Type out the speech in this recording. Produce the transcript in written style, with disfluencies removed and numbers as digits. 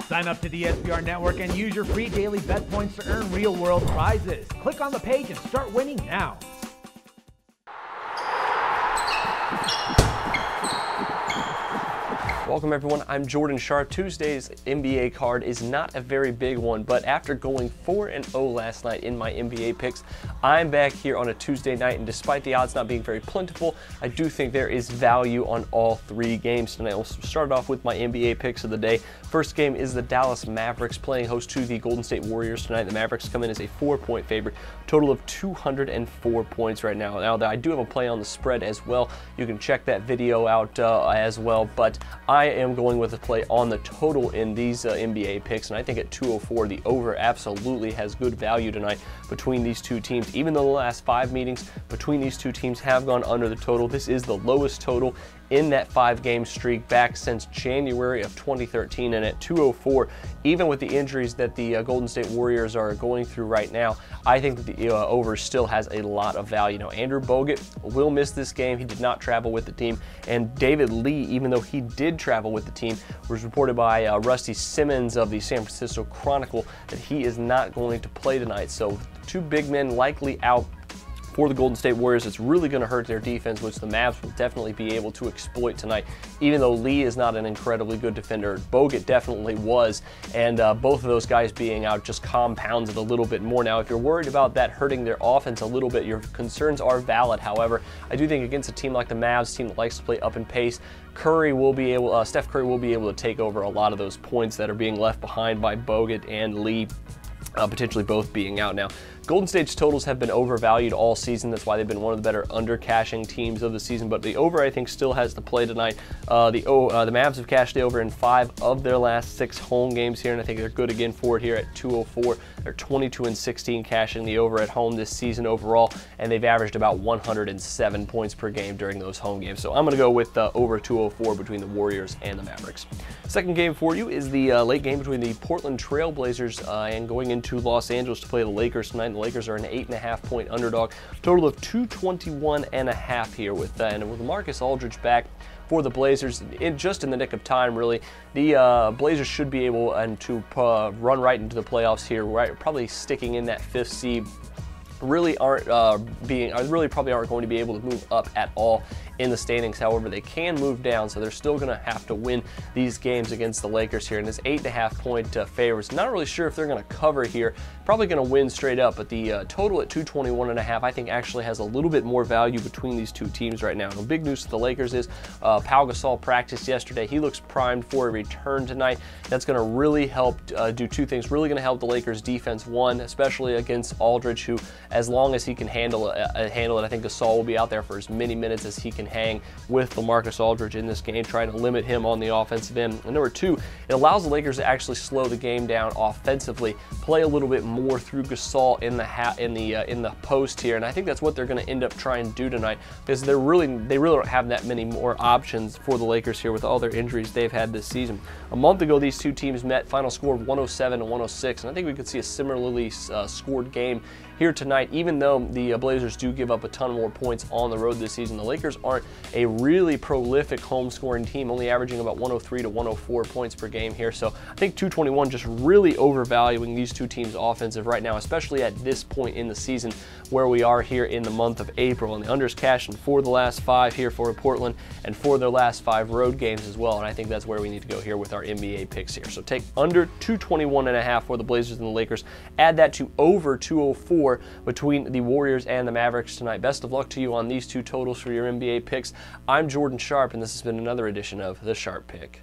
Sign up to the SBR Network and use your free daily bet points to earn real-world prizes. Click on the page and start winning now. Welcome everyone, I'm Jordan Sharp. Tuesday's NBA card is not a very big one, but after going 4-0 last night in my NBA picks, I'm back here on a Tuesday night, and despite the odds not being very plentiful, I do think there is value on all three games tonight. We'll start off with my NBA picks of the day. First game is the Dallas Mavericks playing host to the Golden State Warriors tonight. The Mavericks come in as a 4-point favorite, total of 204 points right now. Now, I do have a play on the spread as well. You can check that video out as well, but I am going with a play on the total in these NBA picks, and I think at 204, the over absolutely has good value tonight between these two teams. Even though the last 5 meetings between these two teams have gone under the total, this is the lowest total in that 5-game streak back since January of 2013, and at 204, even with the injuries that the Golden State Warriors are going through right now, I think that the over still has a lot of value. Now, Andrew Bogut will miss this game. He did not travel with the team, and David Lee, even though he did travel with the team, was reported by Rusty Simmons of the San Francisco Chronicle that he is not going to play tonight. So 2 big men likely out for the Golden State Warriors. It's really going to hurt their defense, which the Mavs will definitely be able to exploit tonight. Even though Lee is not an incredibly good defender, Bogut definitely was, and both of those guys being out just compounds it a little bit more. Now, if you're worried about that hurting their offense a little bit, your concerns are valid. However, I do think against a team like the Mavs, a team that likes to play up in pace, Steph Curry will be able to take over a lot of those points that are being left behind by Bogut and Lee, potentially both being out. Now, Golden State's totals have been overvalued all season. That's why they've been one of the better under-cashing teams of the season. But the over, I think, still has to play tonight. The Mavs have cashed the over in 5 of their last 6 home games here, and I think they're good again for it here at 204. They're 22-16 cashing the over at home this season overall, and they've averaged about 107 points per game during those home games. So I'm going to go with over 204 between the Warriors and the Mavericks. Second game for you is the late game between the Portland Trail Blazers and going into Los Angeles to play the Lakers tonight. The Lakers are an 8.5-point underdog, total of 221.5 here with and with Marcus Aldridge back for the Blazers just in the nick of time, really. The Blazers should be able to run right into the playoffs here, right? Probably sticking in that 5th seed. Really probably aren't going to be able to move up at all in the standings. However, they can move down, so they're still going to have to win these games against the Lakers here. And this 8.5-point favorites, not really sure if they're going to cover here. Probably going to win straight up, but the total at 221.5, I think, actually has a little bit more value between these two teams right now. And the big news to the Lakers is Pau Gasol practiced yesterday. He looks primed for a return tonight. That's going to really help do 2 things. Really going to help the Lakers defense, one, especially against Aldridge, who, as long as he can handle it, I think Gasol will be out there for as many minutes as he can hang with LaMarcus Aldridge in this game, trying to limit him on the offensive end. And number 2, it allows the Lakers to actually slow the game down offensively, play a little bit more through Gasol in the post here, and I think that's what they're going to end up trying to do tonight, because they really don't have that many more options for the Lakers here with all their injuries they've had this season. A month ago, these two teams met, final score of 107-106, and I think we could see a similarly scored game here tonight. Even though the Blazers do give up a ton more points on the road this season, the Lakers aren't a really prolific home scoring team, only averaging about 103 to 104 points per game here. So I think 221 just really overvaluing these two teams' offensive right now, especially at this point in the season where we are here in the month of April. And the unders cashing for the last 5 here for Portland and for their last 5 road games as well. And I think that's where we need to go here with our NBA picks here. So take under 221.5 for the Blazers and the Lakers. Add that to over 204 between the Warriors and the Mavericks tonight. Best of luck to you on these 2 totals for your NBA picks. I'm Jordan Sharp, and this has been another edition of The Sharp Pick.